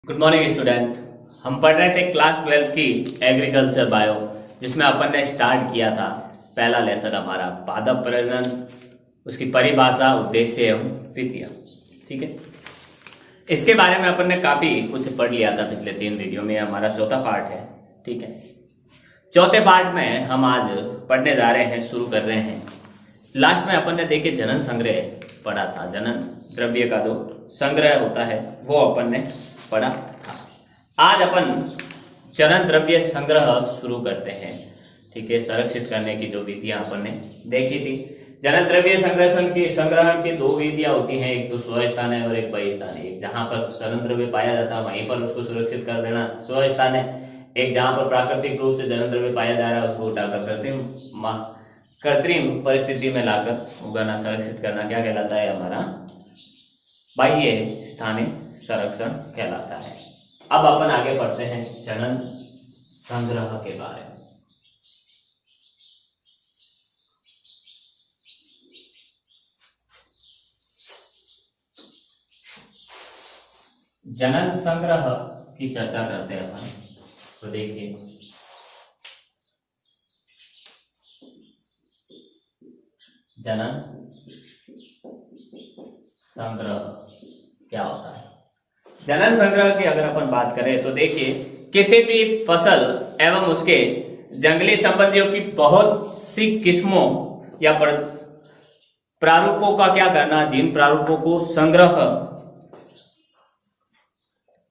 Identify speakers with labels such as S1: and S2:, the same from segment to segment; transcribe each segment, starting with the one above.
S1: Good morning student. हम पढ़ रहे थे क्लास 12 की एग्रीकल्चर बायो, जिसमें अपन ने स्टार्ट किया था पहला लेसन हमारा पादप प्रजनन, उसकी परिभाषा, उद्देश्य एवं विधियाँ। ठीक है, इसके बारे में अपन ने काफ़ी कुछ पढ़ लिया था पिछले 3 वीडियो में। हमारा चौथा पार्ट है। ठीक है, चौथे पार्ट में हम आज पढ़ने जा रहे हैं, शुरू कर रहे हैं। लास्ट में अपन ने देखे जनन संग्रह पढ़ा था, जनन द्रव्य का जो संग्रह होता है वो अपन ने पढ़ा था। आज अपन जनन द्रव्य संग्रह शुरू करते हैं। ठीक है, संरक्षित करने की जो विधियां अपन ने देखी थी। जनन द्रव्य संग्रहण की 2 विधियां होती हैं, एक तो स्वस्थान है और एक बहिस्थान है। एक जहां पर जनन द्रव्य पाया जाता है वहीं पर उसको सुरक्षित कर देना स्वस्थान है। एक जहां पर प्राकृतिक रूप से जनन द्रव्य पाया जा रहा है उसको उठाकर कृत्रिम परिस्थिति में लाकर उगाना, संरक्षित करना क्या कहलाता है? हमारा बाह्य स्थानीय संरक्षण कहलाता है। अब अपन आगे पढ़ते हैं जनन संग्रह के बारे में। जनन संग्रह की चर्चा करते हैं अपन। तो देखिए, जनन संग्रह क्या होता है? जनन संग्रह की अगर अपन बात करें तो देखिए, किसी भी फसल एवं उसके जंगली संबंधियों की बहुत सी किस्मों या प्रारूपों का क्या करना, जिन प्रारूपों को संग्रह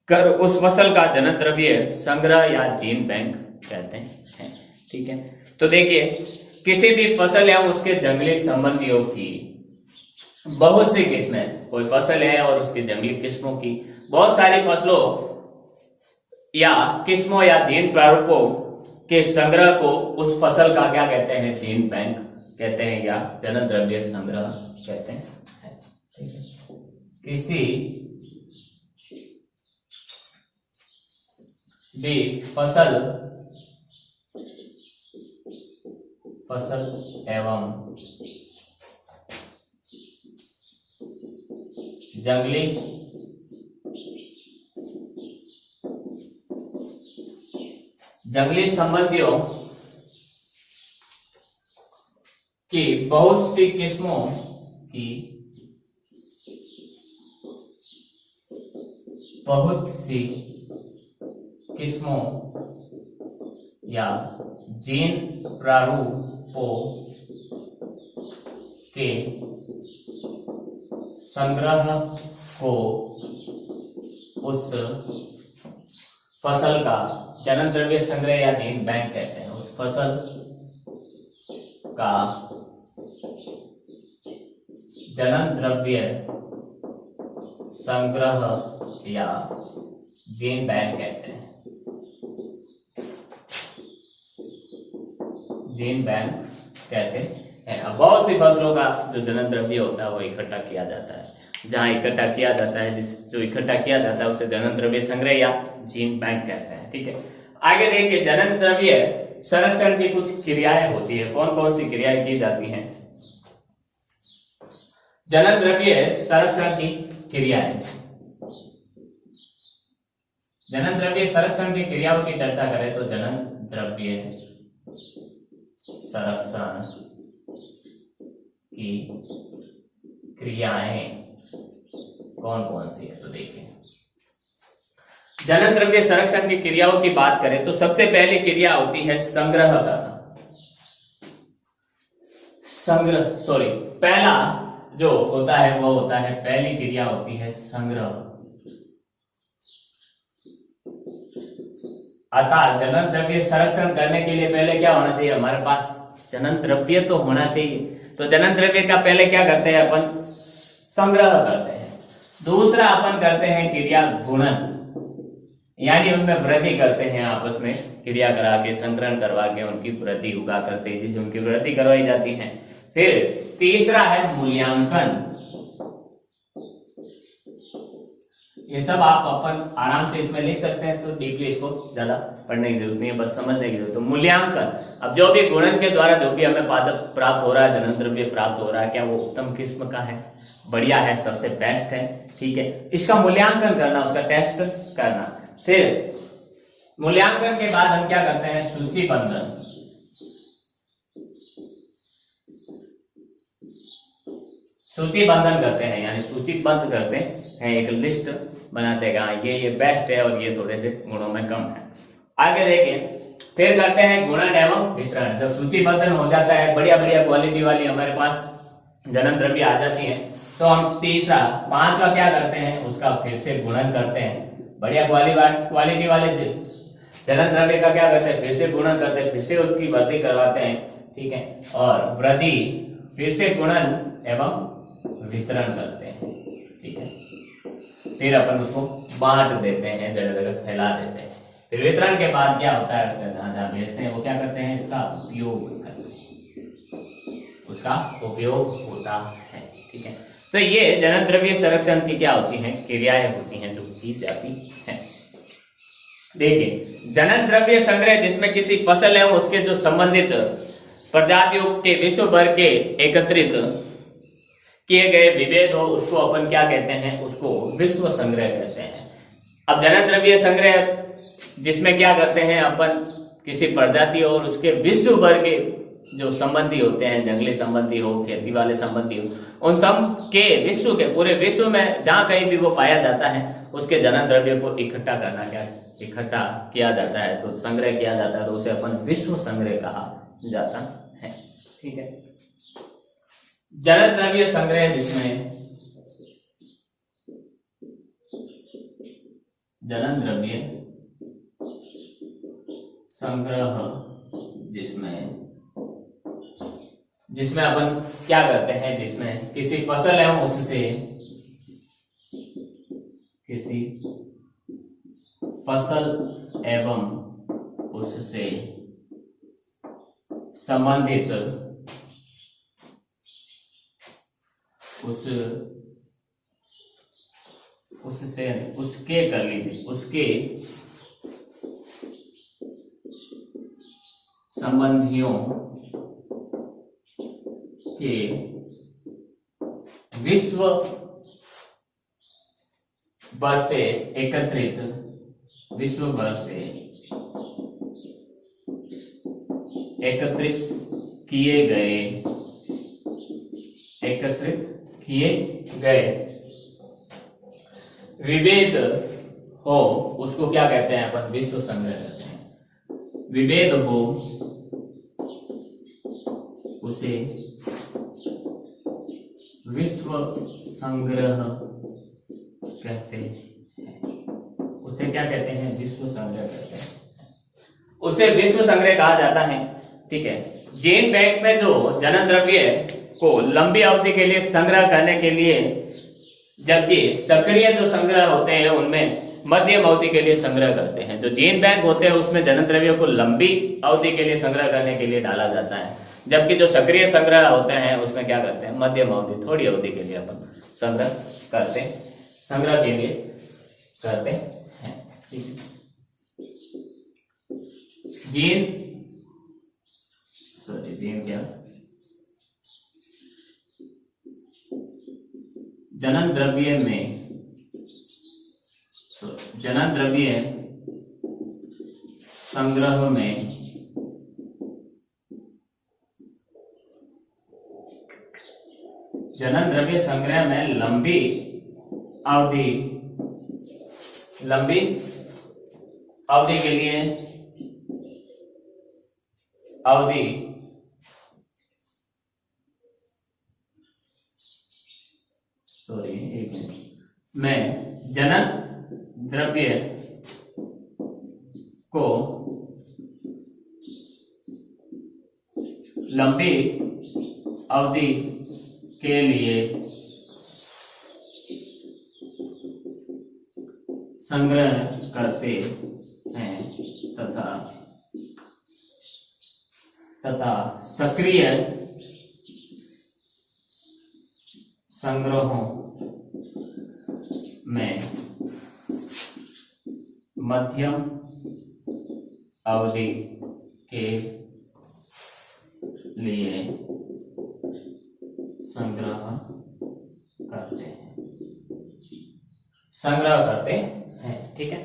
S1: कर उस फसल का जनन द्रव्य संग्रह या जीन बैंक कहते हैं। ठीक है, तो देखिए, किसी भी फसल या उसके जंगली संबंधियों की बहुत सी किस्में, कोई फसल है और उसकी जंगली किस्मों की बहुत सारी फसलों या किस्मों या जीन प्रारूपों के संग्रह को उस फसल का क्या कहते हैं? जीन बैंक कहते हैं या जनन द्रव्य संग्रह कहते हैं। ठीक है, किसी भी फसल एवं जंगली संबंधियों की बहुत सी किस्मों या जीन प्रारूपों के संग्रह को उस फसल का जनन द्रव्य संग्रह या जीन बैंक कहते हैं। उस फसल का जनन द्रव्य संग्रह या जीन बैंक कहते हैं। जीन बैंक कहते हैं। अब बहुत सी फसलों का जो जनन द्रव्य होता है वो इकट्ठा किया जाता है। जहां इकट्ठा किया जाता है, जो इकट्ठा किया जाता है उसे जनन द्रव्य संग्रह या जीन बैंक कहते हैं। ठीक है, आगे देखिए, जनन द्रव्य संरक्षण की कुछ क्रियाएं होती है। कौन कौन सी क्रियाएं की जाती हैं? जनन द्रव्य संरक्षण की क्रियाएं। जनन द्रव्य संरक्षण की क्रियाओं की चर्चा करें तो जनन द्रव्य संरक्षण की क्रियाएं कौन कौन सी है? तो देखिए, जनन द्रव्य संरक्षण की क्रियाओं की बात करें तो सबसे पहली क्रिया होती है संग्रह करना। पहला जो होता है वो होता है, पहली क्रिया होती है संग्रह। अतः जनन द्रव्य संरक्षण करने के लिए पहले क्या होना चाहिए? हमारे पास जनन द्रव्य तो होना चाहिए। तो जनन द्रव्य का पहले क्या करते हैं? अपन संग्रह करते हैं। दूसरा अपन करते हैं क्रिया गुणन, यानी उनमें वृद्धि करते हैं, आपस में क्रिया करा के, संकरण करवा के उनकी वृद्धि उगा करते हैं, जिससे उनकी वृद्धि करवाई जाती है। फिर तीसरा है मूल्यांकन। ये सब आप अपन आराम से इसमें लिख सकते हैं, तो डीपली इसको ज्यादा पढ़ने की जरूरत नहीं है, बस समझने की जरूरत है। तो मूल्यांकन, अब जो भी गुणन के द्वारा जो भी हमें पादप प्राप्त हो रहा है, जनन द्रव्य प्राप्त हो रहा है, क्या वो उत्तम किस्म का है? बढ़िया है, सबसे बेस्ट है। ठीक है, इसका मूल्यांकन करना, उसका टेस्ट करना। फिर मूल्यांकन के बाद हम क्या करते हैं, सूचीबद्धन। सूचीबद्धन करते हैं, यानी सूचीबद्ध करते हैं, एक लिस्ट बनाते हैं, हाँ ये बेस्ट है और ये थोड़े से गुणों में कम है। आगे देखिए, फिर करते हैं गुणन एवं वितरण। जब सूचीबद्धन हो जाता है, बढ़िया बढ़िया क्वालिटी वाली हमारे पास जनन द्रव्य आ जाती है, तो हम तीसरा पांचवा क्या करते हैं, उसका फिर से गुणन करते हैं। बढ़िया क्वालिटी वाले जनन द्रव्य का क्या करते हैं, फिर से गुणन करते हैं, फिर से उसकी वृद्धि करवाते हैं। ठीक है, और वृद्धि फिर से गुणन एवं वितरण करते हैं। ठीक है, फिर अपन उसको बांट देते हैं, जगह जगह फैला देते हैं। फिर वितरण के बाद क्या होता है, उसे जहां भेजते हैं वो क्या करते हैं, इसका उपयोग करते हैं, उसका उपयोग होता है। ठीक है, तो ये जनन द्रव्य संरक्षण की क्या होती हैं, क्रियाएं होती हैं जो की जाती हैं। देखिए, जनन द्रव्य संग्रह जिसमें किसी फसल है उसके जो संबंधित प्रजातियों के विश्व भर के एकत्रित किए गए विभेद हो, उसको अपन क्या कहते हैं, उसको विश्व संग्रह कहते हैं। अब जनन द्रव्य संग्रह जिसमें क्या करते हैं अपन, किसी प्रजाति और उसके विश्व भर के जो संबंधी होते हैं, जंगली संबंधी हो, खेती वाले संबंधी हो, उन सब के विश्व के पूरे विश्व में जहां कहीं भी वो पाया जाता है, उसके जनन द्रव्य को इकट्ठा करना, क्या इकट्ठा किया जाता है, तो संग्रह किया जाता है, तो उसे अपन विश्व संग्रह कहा जाता है। ठीक है, जनन द्रव्य संग्रह जिसमें जनन द्रव्य संग्रह जिसमें अपन क्या करते हैं, जिसमें किसी फसल है उससे, किसी फसल एवं उससे संबंधित उसके कर लीजिए, उसके संबंधियों के विश्व भर से एकत्रित किए गए विभेद हो, उसको क्या कहते हैं अपन, विश्व संग्रह कहते हैं। विभेद हो उसे विश्व संग्रह कहते हैं। उसे क्या कहते हैं, विश्व संग्रह कहते हैं, उसे विश्व संग्रह कहा जाता है। ठीक है, जीन बैंक में जो जनन द्रव्य को लंबी अवधि के लिए संग्रह करने के लिए, जबकि सक्रिय जो संग्रह होते हैं उनमें मध्यम अवधि के लिए संग्रह करते हैं। जो जीन बैंक होते हैं उसमें जनन द्रव्यों को लंबी अवधि के लिए संग्रह करने के लिए डाला जाता है, जबकि जो सक्रिय संग्रह होते हैं उसमें क्या करते हैं, मध्यम अवधि, थोड़ी अवधि के लिए अपन संग्रह के लिए करते हैं। जनन द्रव्य संग्रह में जनन द्रव्य संग्रह में लंबी अवधि के लिए में जनन द्रव्य को लंबी अवधि के लिए संग्रह करते हैं तथा सक्रिय संग्रहों में मध्यम अवधि के लिए संग्रह संग्रह करते हैं। ठीक है,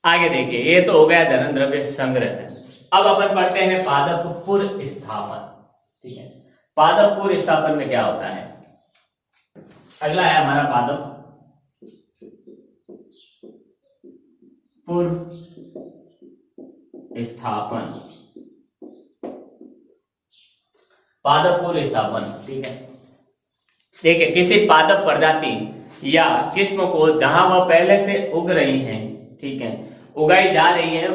S1: आगे देखिए, ये तो हो गया धन द्रव्य संग्रह। अब अपन पढ़ते हैं पादप पूर्व स्थापन। ठीक है, पादप पूर्व स्थापन में क्या होता है? अगला है हमारा पादप पूर्व स्थापन। पादप पूर्व स्थापन, ठीक है, देखिए किसी पादप प्रजाति या किस्म को जहां वह पहले से उग रही है, ठीक है, उगाई जा रही है,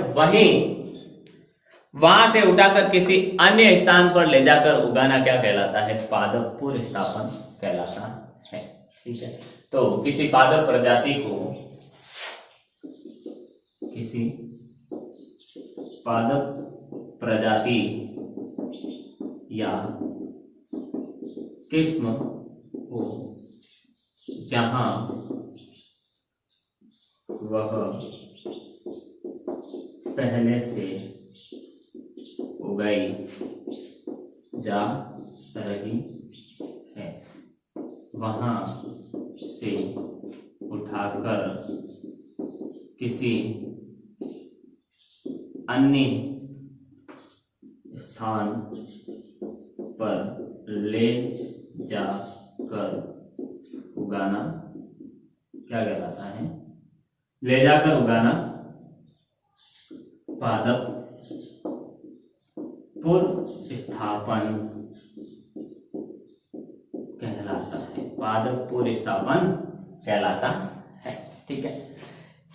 S1: वहां से उठाकर किसी अन्य स्थान पर ले जाकर उगाना क्या कहलाता है? पादप पूर्व स्थापन कहलाता है। ठीक है, तो किसी पादप प्रजाति को, किसी पादप प्रजाति या किस्म को जहां वह पहले से उगाई जा रही है, वहां से उठाकर किसी अन्य स्थान पर ले जाकर उगाना क्या कहलाता है? ले जाकर उगाना पादप पूर्व स्थापन कहलाता है। पादप पूर्व स्थापन कहलाता है। ठीक है,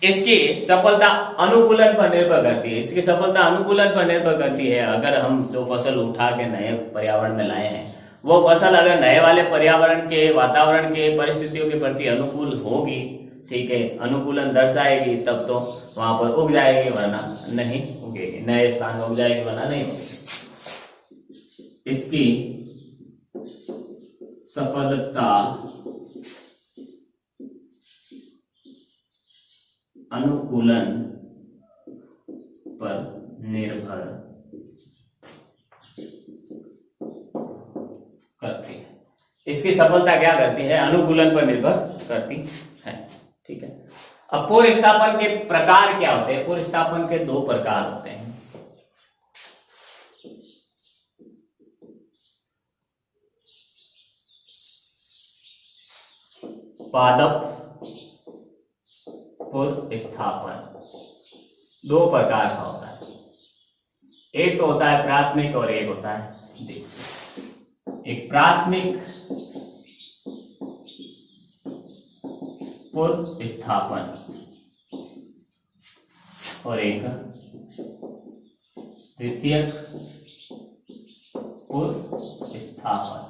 S1: इसकी सफलता अनुकूलन पर निर्भर करती है। इसकी सफलता अनुकूलन पर निर्भर करती है। अगर हम जो फसल उठा के नए पर्यावरण में लाए हैं, वो फसल अगर नए वाले पर्यावरण के, वातावरण के परिस्थितियों के प्रति अनुकूल होगी, ठीक है, अनुकूलन दर्शाएगी, तब तो वहां पर उग जाएगी, वरना नहीं उगेगी। नए स्थान में उग जाएगी, वरना नहीं उगेगी। इसकी सफलता अनुकूलन पर निर्भर करती है। इसकी सफलता क्या करती है? अनुकूलन पर निर्भर करती है। ठीक है, अब पूर्व स्थापन के प्रकार क्या होते हैं? पूर्व स्थापन के दो प्रकार होते हैं। पादप पूर्व स्थापन दो प्रकार का होता है। एक तो होता है प्राथमिक और एक होता है द्वितीयक। एक प्राथमिक पूर्व स्थापन और एक द्वितीयक पूर्व स्थापन।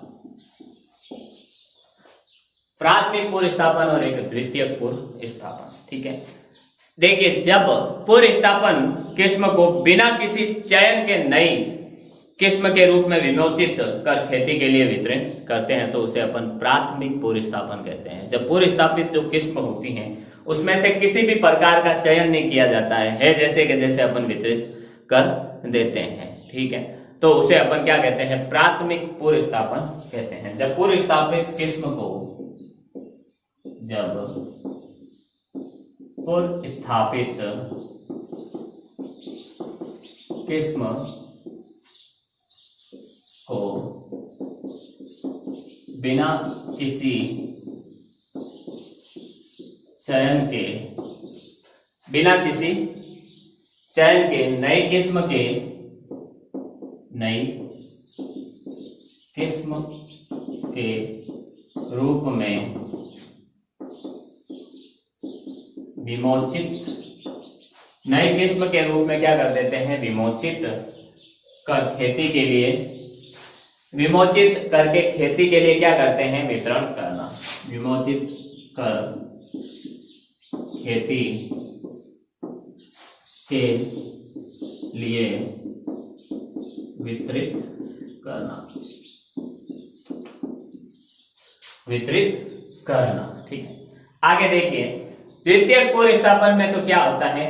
S1: प्राथमिक पूर्व स्थापन और एक द्वितीयक पूर्व स्थापन। ठीक है, देखिए, जब पूर्व स्थापन किस्म को बिना किसी चयन के नई किस्म के रूप में विमोचित कर खेती के लिए वितरित करते हैं, तो उसे अपन प्राथमिक पूर्व स्थापन कहते हैं। जब पूर्व स्थापित जो किस्म होती हैं, उसमें से किसी भी प्रकार का चयन नहीं किया जाता है जैसे कि जैसे अपन वितरित कर देते हैं। ठीक है, तो उसे अपन क्या कहते हैं? प्राथमिक पूर्व स्थापन कहते हैं। जब पूर्व स्थापित किस्म को, जब पूर्व स्थापित किस्म को बिना किसी चयन के, नई किस्म के रूप में विमोचित, नई किस्म के रूप में क्या कर देते हैं? विमोचित कर खेती के लिए, विमोचित करके खेती के लिए क्या करते हैं? वितरण करना। विमोचित कर खेती के लिए वितरित करना। ठीक है, आगे देखिए, द्वितीयक पूर्व स्थापन में तो क्या होता है?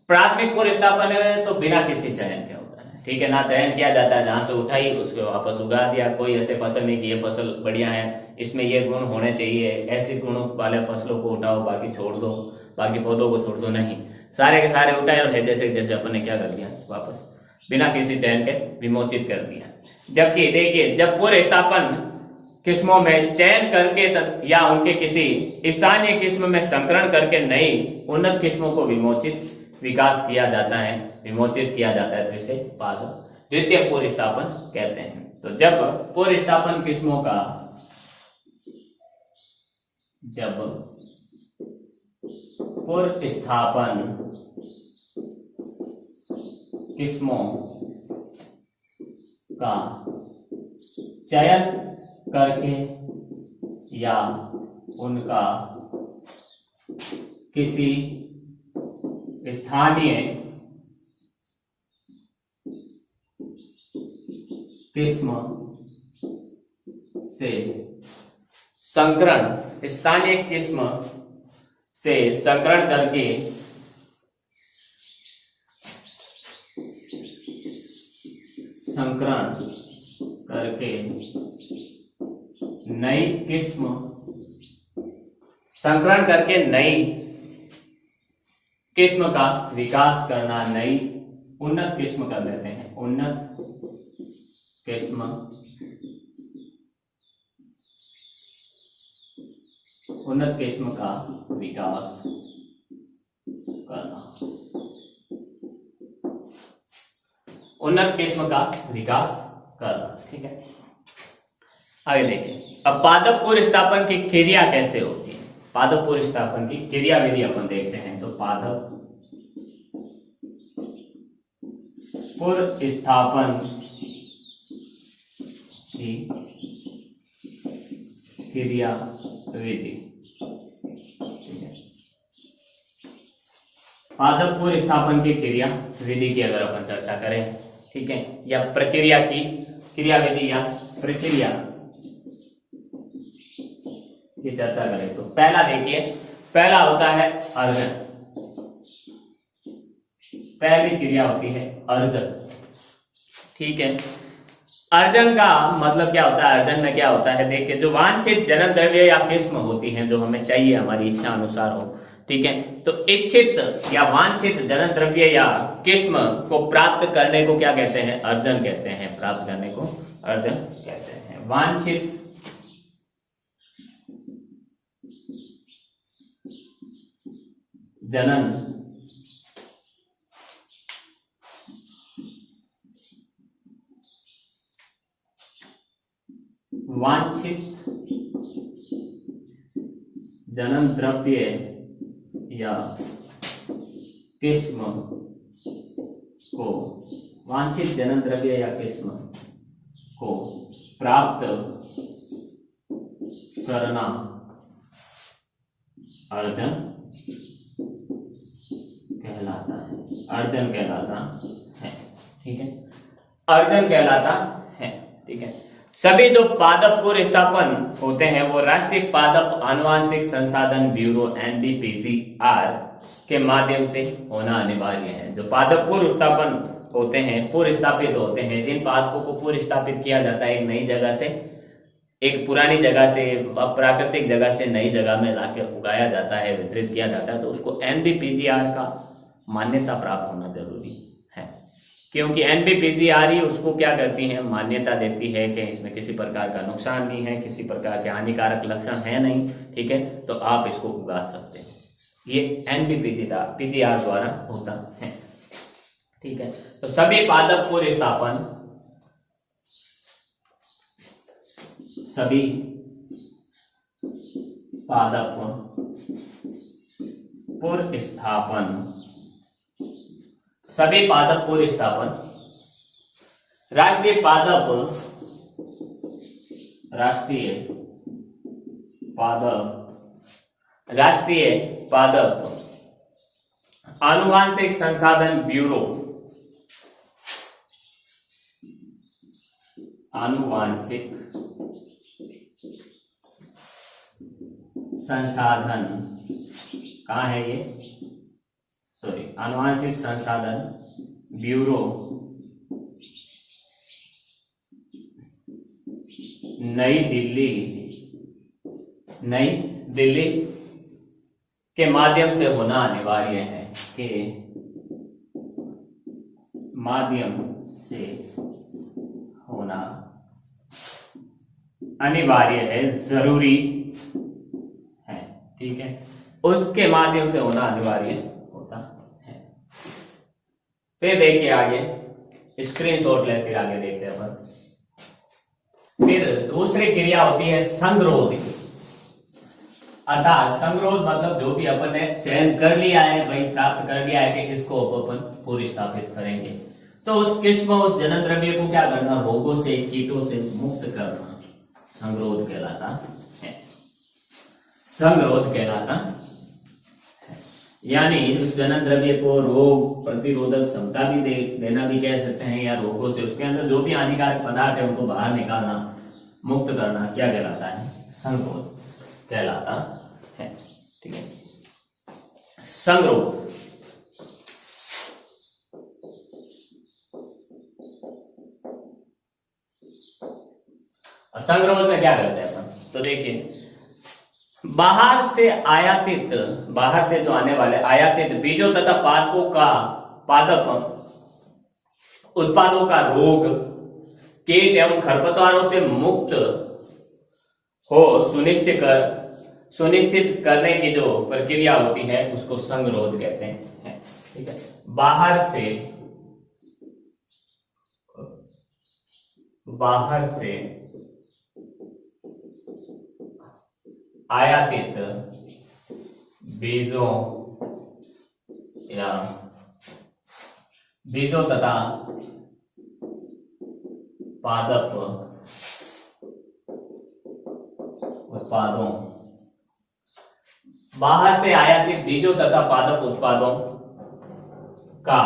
S1: प्राथमिक पूर्व स्थापन है तो बिना किसी चयन के होता है। ठीक है, ना चयन किया जाता है, जहां से उठाई उसको वापस उगा दिया। कोई ऐसे फसल नहीं कि ये फसल बढ़िया है, इसमें ये गुण होने चाहिए, ऐसे गुणों वाले फसलों को उठाओ, बाकी छोड़ दो, बाकी पौधों को छोड़ दो, नहीं, सारे के सारे उठाए और है जैसे जैसे अपन ने क्या कर दिया, वापस बिना किसी चयन के विमोचित कर दिया। जबकि देखिए, जब पूर्व स्थापन किस्मों में चयन करके या उनके किसी स्थानीय किस्म में संकरण करके नई उन्नत किस्मों को विकास किया जाता है, विमोचित किया जाता है, तो इसे पादप द्वितीय पूर्व स्थापन कहते हैं। तो जब पूर्व स्थापन किस्मों का चयन करके या उनका किसी स्थानीय किस्म से संकरण, स्थानीय किस्म से संकरण करके नई किस्म, संकरण करके नई किस्म का विकास करना, नई उन्नत किस्म कर लेते हैं, उन्नत किस्म का विकास करना, उन्नत किस्म का विकास करना। ठीक है, आगे देखिए, अब पादप पूर्व स्थापन की क्रिया कैसे होती है। पादप पूर्व स्थापन की क्रिया विधि अपन देखते हैं। तो पादप पूर्व स्थापन की क्रिया विधि, पादप पूर्व स्थापन की क्रिया विधि की अगर अपन चर्चा करें, ठीक है, या प्रक्रिया की क्रिया विधि या प्रक्रिया की चर्चा करें, तो पहला देखिए, पहला होता है अर्जन। पहली क्रिया होती है अर्जन। ठीक है, अर्जन का मतलब क्या होता है, अर्जन में क्या होता है, देखिए, जो वांछित जनन द्रव्य या किस्म होती हैं, जो हमें चाहिए, हमारी इच्छा अनुसार हो, ठीक है, तो इच्छित या वांछित जनन द्रव्य या किस्म को प्राप्त करने को क्या कहते हैं, अर्जन कहते हैं। प्राप्त करने को अर्जन कहते हैं। वांछित जनन द्रव्य या किस्म को, वांछित जनन द्रव्य या किस्म को प्राप्त करना अर्जन कहलाता है। अर्जन कहलाता है। ठीक है, अर्जन कहलाता है। ठीक है, सभी जो पादप पूर्व स्थापन होते हैं वो राष्ट्रीय पादप आनुवांशिक संसाधन ब्यूरो NDPGR के माध्यम से होना अनिवार्य है। जो पादप पूर्व स्थापन होते हैं, पूर्व स्थापित होते हैं, जिन पादपों को पूर्व स्थापित किया जाता है एक नई जगह से, एक पुरानी जगह से, प्राकृतिक जगह से नई जगह में लाके उगाया जाता है, वितरित किया जाता है, तो उसको NDPGR का मान्यता प्राप्त होना जरूरी है, क्योंकि NDPGR ही उसको क्या करती है, मान्यता देती है कि इसमें किसी प्रकार का नुकसान नहीं है, किसी प्रकार के हानिकारक लक्षण है नहीं। ठीक है, तो आप इसको उगा सकते हैं। ये NDPGR द्वारा होता है। ठीक है, तो सभी पादप पूर्व स्थापन, सभी पादप पूर्व स्थापन, सभी पादप पूर्व स्थापन राष्ट्रीय पादप आनुवांशिक संसाधन ब्यूरो, आनुवांशिक संसाधन कहाँ है ये, आनुवांशिक संसाधन ब्यूरो नई दिल्ली नई दिल्ली के माध्यम से होना अनिवार्य है, के माध्यम से होना अनिवार्य है, जरूरी है, ठीक है, उसके माध्यम से होना अनिवार्य होता है। फिर देखिए आगे स्क्रीनशॉट ले, फिर आगे देखते हैं अपन। फिर दूसरी क्रिया होती है संगरोध, अर्थात संगरोध मतलब जो भी अपन ने चयन कर लिया है, भाई प्राप्त कर लिया है कि इसको अपन पूरी स्थापित करेंगे, तो उस किस्म उस जनन द्रव्य को क्या करना, रोगों से कीटों से मुक्त करना संगरोध कहलाता है, संगरोध कहलाता है। यानी उस जनन द्रव्य को रोग प्रतिरोधक क्षमता भी देना भी कह सकते हैं, या रोगों से उसके अंदर जो भी हानिकारक पदार्थ है उनको बाहर निकालना, मुक्त करना क्या कहलाता है, संगरोध कहलाता है, ठीक है। संगरोध संगरोध में क्या करते हैं अपन, तो देखिए बाहर से आयातित, बाहर से जो आने वाले आयातित बीजों तथा पादपों का पादप उत्पादों का रोग कीट एवं खरपतवारों से मुक्त हो सुनिश्चित करने की जो प्रक्रिया होती है उसको संगरोध कहते हैं, ठीक है। बाहर से आयातित बीजों तथा पादप उत्पादों, बाहर से आयातित बीजों तथा पादप उत्पादों का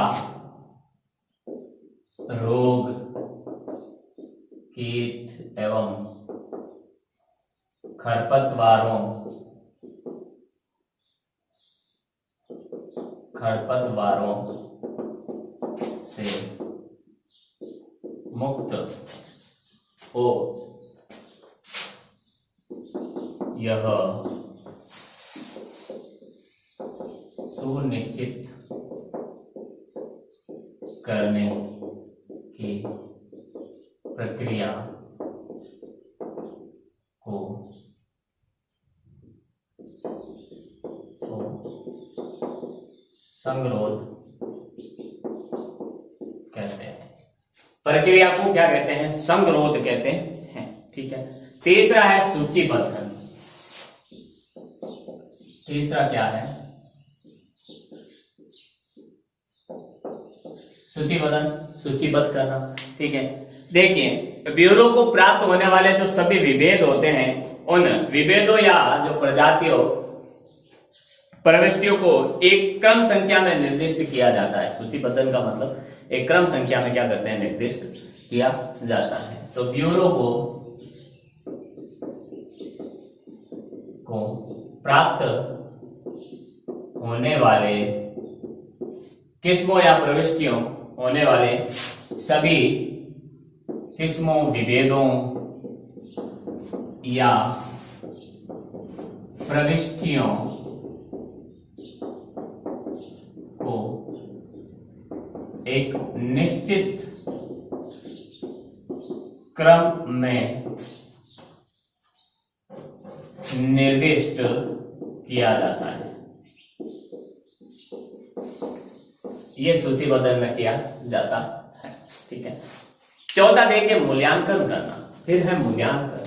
S1: रोग कीट एवं खरपतवारों से मुक्त हो यह सुनिश्चित करने की प्रक्रिया को संगरोध कहते हैं, प्रक्रिया को क्या कहते हैं, संगरोध कहते हैं, ठीक है। तीसरा है सूचीबद्ध, तीसरा क्या है, सूचीबद्ध करना, ठीक है। देखिए ब्यूरो को प्राप्त होने वाले जो सभी विभेद होते हैं उन विभेदों या जो प्रजातियों प्रविष्टियों को एक क्रम संख्या में निर्दिष्ट किया जाता है। सूचीबद्धन का मतलब एक क्रम संख्या में क्या करते हैं, निर्दिष्ट किया जाता है। तो ब्यूरो को प्राप्त होने वाले किस्मों या प्रविष्टियों होने वाले सभी किस्मों, विभेदों या प्रविष्टियों को एक निश्चित क्रम में निर्दिष्ट किया जाता है। ये सूचीबद्ध में किया जाता है, ठीक है। 14 देखिए मूल्यांकन करना, फिर है मूल्यांकन।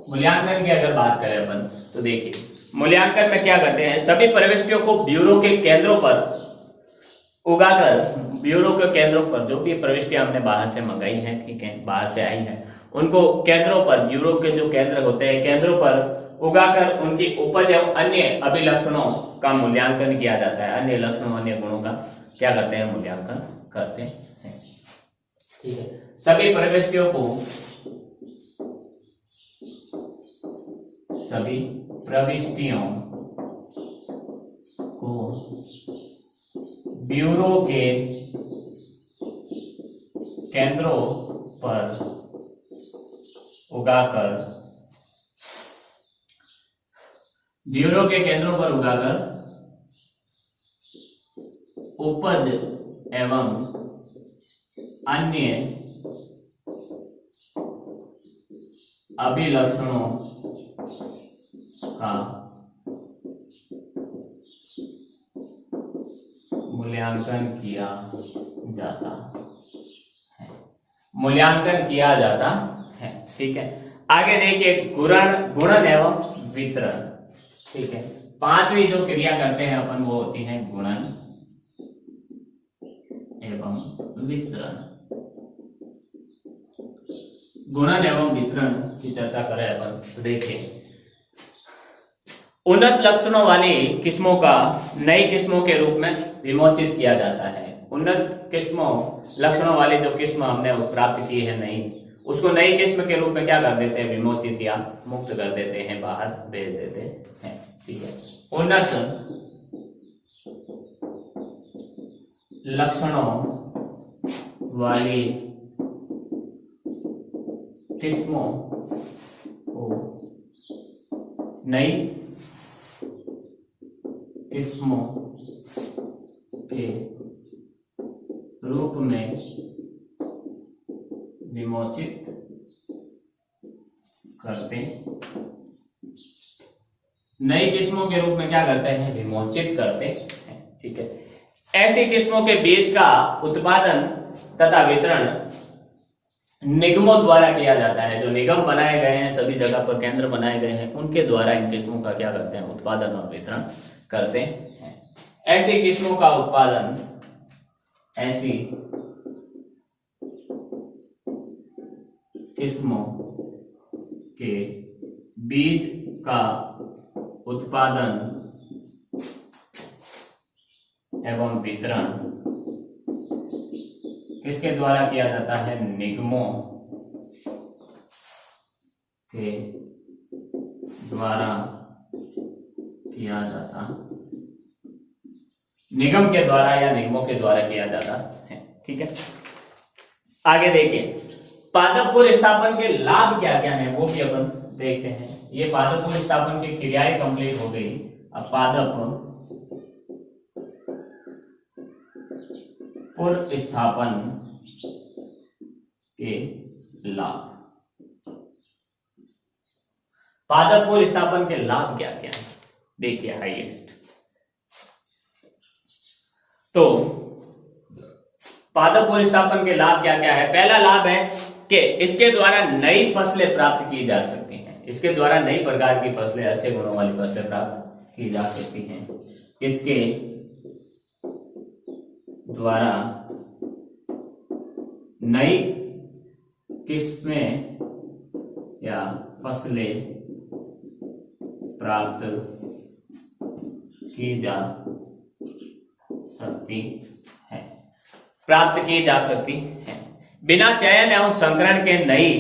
S1: मूल्यांकन की अगर बात करें अपन तो देखिए मूल्यांकन में क्या करते हैं, सभी प्रविष्टियों को ब्यूरो के केंद्रों पर उगाकर, ब्यूरो के केंद्रों पर जो भी प्रविष्टियां हमने बाहर से मंगाई हैं, ठीक है, बाहर से आई हैं, उनको केंद्रों पर, ब्यूरो के जो केंद्र होते हैं केंद्रों पर उगाकर उनकी उपज एवं अन्य अभिलक्षणों का मूल्यांकन किया जाता है। अन्य लक्षणों, अन्य गुणों का क्या करते हैं, मूल्यांकन करते हैं, ठीक है। सभी प्रविष्टियों को ब्यूरो के केंद्रों पर उगाकर, ब्यूरो के केंद्रों पर उगाकर उपज एवं अन्य अभिलक्षणों का मूल्यांकन किया जाता है। मूल्यांकन किया जाता है। ठीक है, आगे देखिए गुणन एवं वितरण। ठीक है, पांचवी जो क्रिया करते हैं अपन वो होती है गुणन एवं वितरण। गुणन एवं वितरण की चर्चा करें अपन तो देखिए, उन्नत लक्षणों वाली किस्मों का नई किस्मों के रूप में विमोचित किया जाता है। उन्नत किस्मों लक्षणों वाली जो किस्म हमने प्राप्त की है नई, उसको नई किस्म के रूप में क्या कर देते हैं, विमोचित या मुक्त कर देते हैं, बाहर भेज देते हैं। ठीक है, उन्नत लक्षणों वाली किस्मों को नई किस्मों के रूप में विमोचित करते, नई किस्मों के रूप में क्या करते हैं, विमोचित करते हैं। ठीक है, ऐसी किस्मों के बीज का उत्पादन तथा वितरण निगमों द्वारा किया जाता है। जो निगम बनाए गए हैं, सभी जगह पर केंद्र बनाए गए हैं, उनके द्वारा इन किस्मों का क्या करते हैं, उत्पादन और वितरण करते हैं। ऐसी किस्मों का उत्पादन, ऐसी किस्मों के बीज का उत्पादन एवं वितरण किसके द्वारा किया जाता है, निगमों के द्वारा किया जाता, निगम के द्वारा या निगमों के द्वारा किया जाता है। ठीक है, आगे देखिए, पादप पुनर्स्थापन के लाभ क्या क्या है वो भी अपन देखते हैं। ये पादप पुनर्स्थापन की क्रियाएं कंप्लीट हो गई। अब पादप पुनर्स्थापन के लाभ, पादप पुनर्स्थापन के लाभ क्या क्या है देखिए। हाईएस्ट तो पादप पुनर्स्थापन के लाभ क्या क्या है। पहला लाभ है कि इसके द्वारा नई फसलें प्राप्त की जा सकती हैं। इसके द्वारा नई प्रकार की फसलें, अच्छे गुणों वाली फसलें प्राप्त की जा सकती हैं। इसके द्वारा नई किस्में या फसलें प्राप्त की जा सकती है, प्राप्त की जा सकती है। बिना चयन एवं संकरण के नई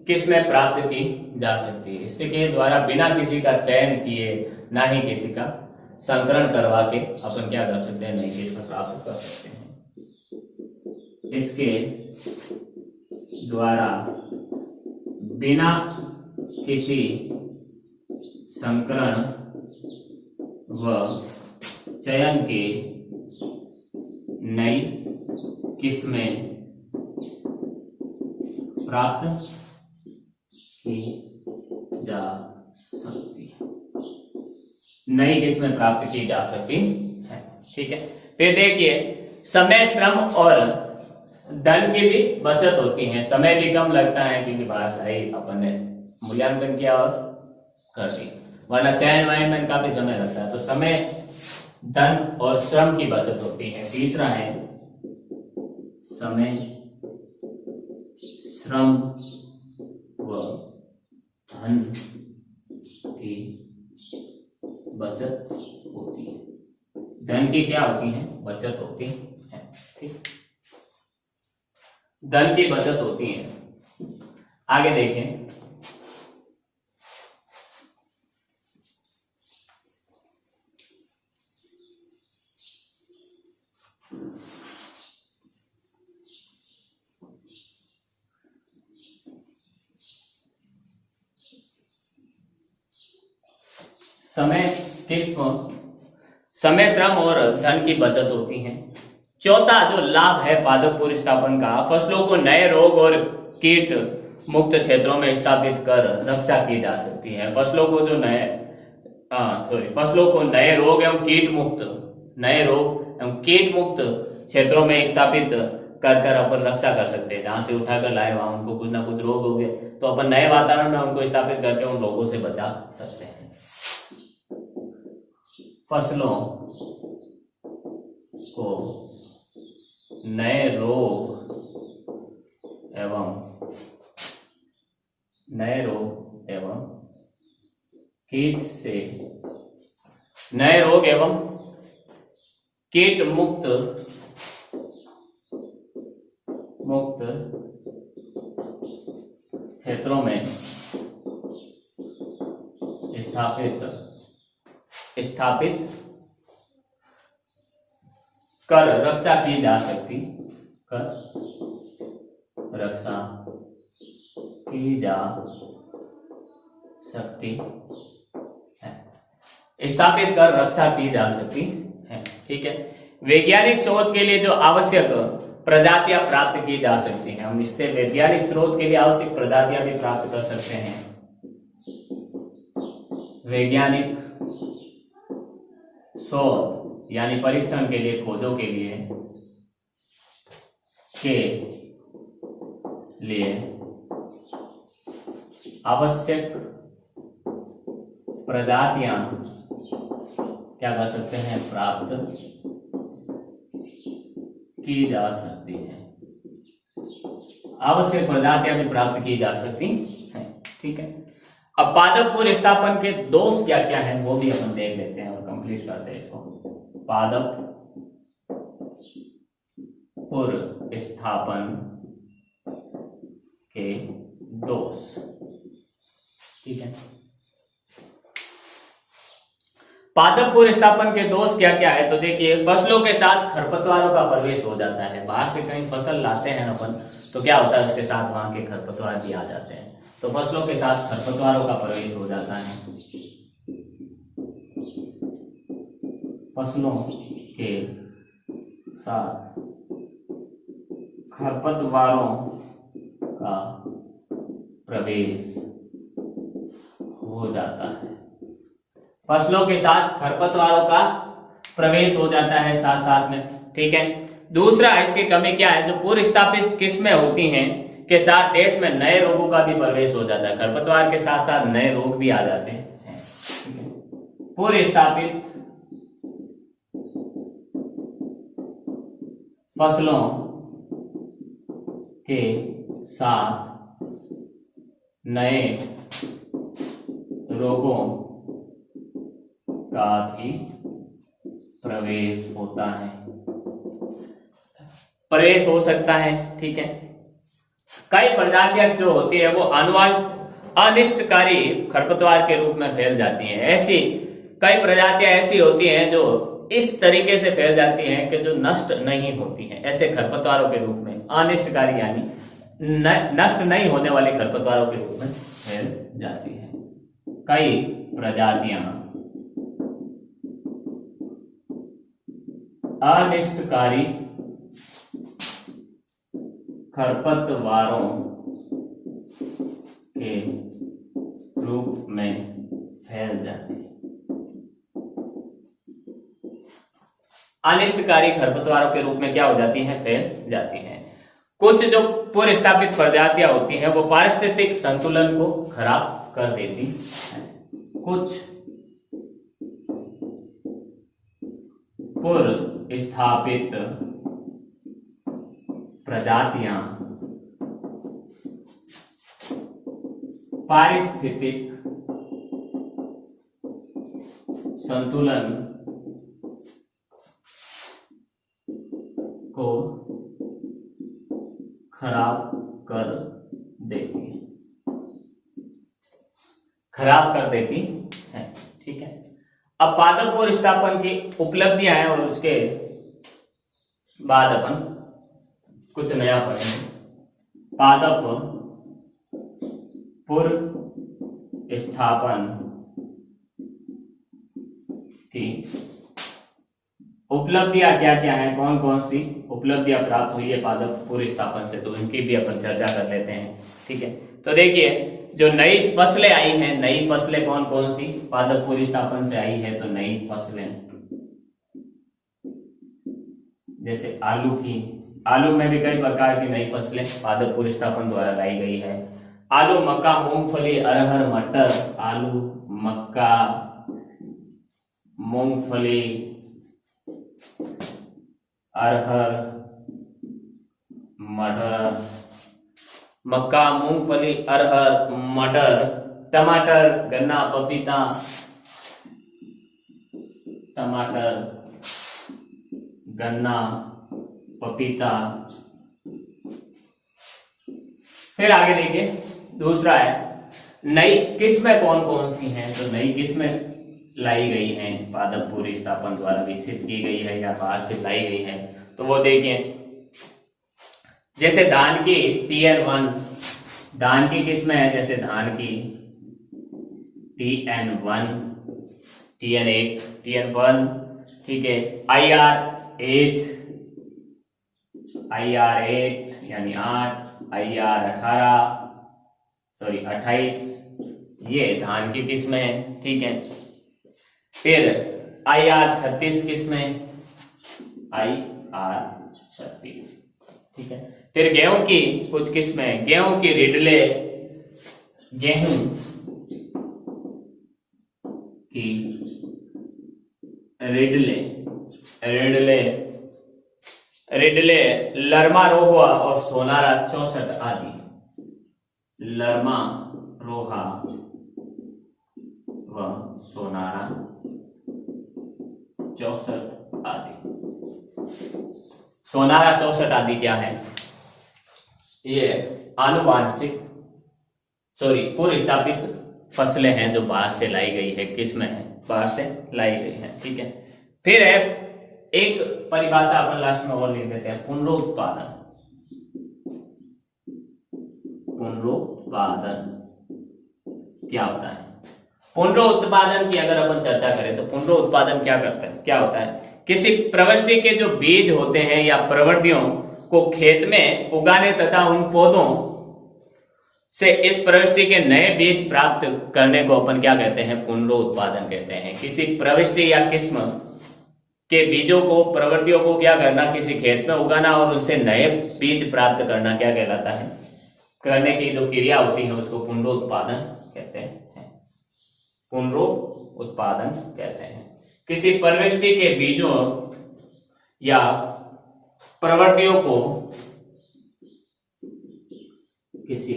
S1: किस्में प्राप्त की जा सकती है। इसके द्वारा बिना किसी का चयन किए, ना ही किसी का संकरण करवा के अपन क्या कर सकते हैं, नई किस्में प्राप्त कर सकते हैं। इसके द्वारा बिना किसी संकरण व चयन के नई किस्में प्राप्त की जा सकती है, नई किस्में प्राप्त की जा सकती है। ठीक है, फिर देखिए, समय, श्रम और धन की भी बचत होती है। समय भी कम लगता है क्योंकि भाई अपन ने मूल्यांकन किया और कर दी, वरना चयन वायन में काफी समय लगता है। तो समय, धन और श्रम की बचत होती है। तीसरा है समय, श्रम व धन की बचत होती है। धन की क्या होती है, बचत होती है। ठीक, धन की बचत होती है। आगे देखें, समय किस्म, समय, श्रम और धन की बचत होती है। चौथा जो लाभ है पादप पुनर्स्थापन का, फसलों को नए रोग और कीट मुक्त क्षेत्रों में स्थापित कर रक्षा की जा सकती है। फसलों को जो फसलों को नए रोग एवं कीट मुक्त क्षेत्रों में स्थापित कर कर अपन रक्षा कर सकते हैं। जहां से उठाकर लाए वहां उनको कुछ ना कुछ रोग हो गए तो अपन नए वातावरण में उनको स्थापित करके उन रोगों से बचा सकते हैं। फसलों को नए रोग एवं कीट मुक्त क्षेत्रों में स्थापित कर रक्षा की जा सकती है। ठीक है। वैज्ञानिक शोध के लिए जो आवश्यक प्रजातियां प्राप्त की जा सकती हैं, हम इससे वैज्ञानिक शोध के लिए आवश्यक प्रजातियां भी प्राप्त कर सकते हैं। वैज्ञानिक शोध यानी परीक्षण के लिए, खोजों के लिए आवश्यक प्रजातियां क्या कर सकते हैं, प्राप्त की जा सकती है। आवश्यक प्रजातियां भी प्राप्त की जा सकती हैं। ठीक है। अब पादप पुनर्स्थापन के दोष क्या क्या हैं वो भी अपन देख लेते हैं और कंप्लीट करते हैं इसको। पादप पुनर्स्थापन के दोष। ठीक है। पादप पुनर्स्थापन के दोष क्या क्या है तो देखिए, फसलों के साथ खरपतवारों का प्रवेश हो जाता है। बाहर से कहीं फसल लाते हैं अपन तो क्या होता है, उसके साथ वहां के खरपतवार भी आ जाते हैं, तो फसलों के साथ खरपतवारों का प्रवेश हो जाता है। फसलों के साथ खरपतवारों का प्रवेश हो जाता है। फसलों के साथ खरपतवारों का प्रवेश हो जाता है साथ साथ में। ठीक है। दूसरा इसकी कमी क्या है, जो पूर्व स्थापित किस्में होती हैं के साथ देश में नए रोगों का भी प्रवेश हो जाता है। खरपतवार के साथ साथ नए रोग भी आ जाते हैं। पूर्व स्थापित फसलों के साथ नए रोगों का भी प्रवेश होता है, प्रवेश हो सकता है। ठीक है। कई प्रजातियां जो होती है वो अनिष्टकारी खरपतवार के रूप में फैल जाती हैं। ऐसी कई प्रजातियां ऐसी होती हैं जो इस तरीके से फैल जाती हैं कि जो नष्ट नहीं होती हैं। ऐसे खरपतवारों के रूप में अनिष्टकारी यानी नष्ट नहीं होने वाले खरपतवारों के रूप में फैल जाती है। कई प्रजातियां अनिष्टकारी खरपतवारों के रूप में फैल जाती है। अनिष्टकारी खरपतवारों के रूप में क्या हो जाती हैं, फैल जाती हैं। कुछ जो पूर्व स्थापित प्रजातियां होती हैं वो पारिस्थितिक संतुलन को खराब कर देती हैं। कुछ पूर्व स्थापित प्रजातियां पारिस्थितिक संतुलन को खराब कर देती है। ठीक है। अब पादप पुनर्स्थापन की उपलब्धियां हैं और उसके बाद अपन कुछ नया पढ़ेंगे। पादप पुनर्स्थापन की उपलब्धियां क्या क्या हैं, कौन कौन सी उपलब्धियां प्राप्त हुई है पादप प्रतिस्थापन से, तो इनकी भी अपन चर्चा कर लेते हैं। ठीक है, तो देखिए जो नई फसलें आई हैं, नई फसलें कौन कौन सी पादप प्रतिस्थापन से आई है, तो नई फसलें जैसे आलू की, आलू में भी कई प्रकार की नई फसलें पादप प्रतिस्थापन द्वारा लाई गई है। आलू, मक्का, मूंगफली, अरहर, मटर, आलू, मक्का, मूंगफली, अरहर, मटर, मक्का, मूंगफली, अरहर, मटर, टमाटर, गन्ना, पपीता, टमाटर, गन्ना, पपीता। फिर आगे देखिए दूसरा है नई किस्में कौन कौन सी हैं, तो नई किस्में लाई गई हैं पादप प्रतिस्थापन द्वारा विकसित की गई है या बाहर से लाई गई है, तो वो देखिए जैसे धान की TN1, धान की किस्में है जैसे धान की TN1, TN1, TN1, ठीक है, IR8 यानी 8, IR18 सॉरी 28, ये धान की किस्में है। ठीक है, फिर IR36 किस्में, IR36, ठीक है। फिर गेहूं की कुछ किस्में, गेहूं की रिडले, गेहूं की रिडले, रिडले, लरमा, रोहा और सोनारा 64 आदि, लरमा, रोहा व सोनारा 64 आदि। सोनारा 64 आदि क्या है, ये आनुवांशिक पूर्व स्थापित फसलें हैं जो बाहर से लाई गई है, किस्में हैं बाहर से लाई गई है। ठीक है, फिर है एक परिभाषा अपन लास्ट में और लिख देते हैं, पुनरुत्पादन। पुनरुत्पादन क्या होता है, पुनरुत्पादन की अगर अपन चर्चा करें तो पुनरुत्पादन क्या करता है, क्या होता है, किसी प्रवृत्ति के जो बीज होते हैं या प्रवृत्तियों को खेत में उगाने तथा उन पौधों से इस प्रवृत्ति के नए बीज प्राप्त करने को अपन क्या कहते हैं, पुनरुत्पादन कहते हैं। किसी प्रवृत्ति या किस्म के बीजों को, प्रवृत्तियों को क्या करना, किसी खेत में उगाना और उनसे नए बीज प्राप्त करना क्या कहलाता है, करने की जो क्रिया होती है उसको पुनरुत्पादन कहते हैं, पुनरुत्पादन कहते हैं। किसी प्रवृत्ति के बीजों या प्रवृत्तियों को किसी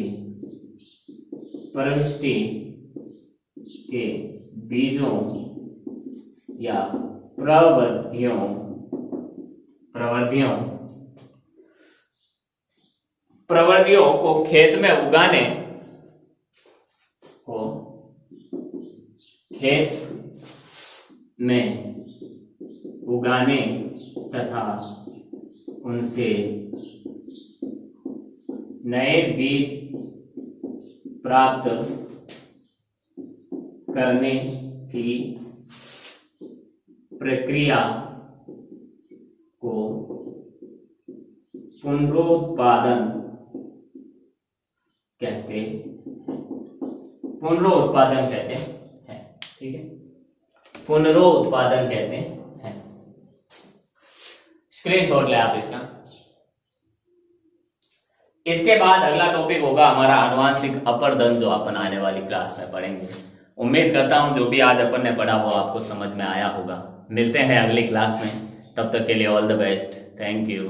S1: प्रवृत्ति के बीजों या प्रवृत्तियों को खेत में उगाने तथा उनसे नए बीज प्राप्त करने की प्रक्रिया को पुनरुत्पादन कहते हैं, पुनरुत्पादन कहते हैं। ठीक है, पुनरुत्पादन कहते हैं। स्क्रीनशॉट ले आप इसका। इसके बाद अगला टॉपिक होगा हमारा आनुवांशिक अपरदन, जो अपन आने वाली क्लास में पढ़ेंगे। उम्मीद करता हूं जो भी आज अपन ने पढ़ा वो आपको समझ में आया होगा। मिलते हैं अगली क्लास में, तब तक के लिए all the best, thank you.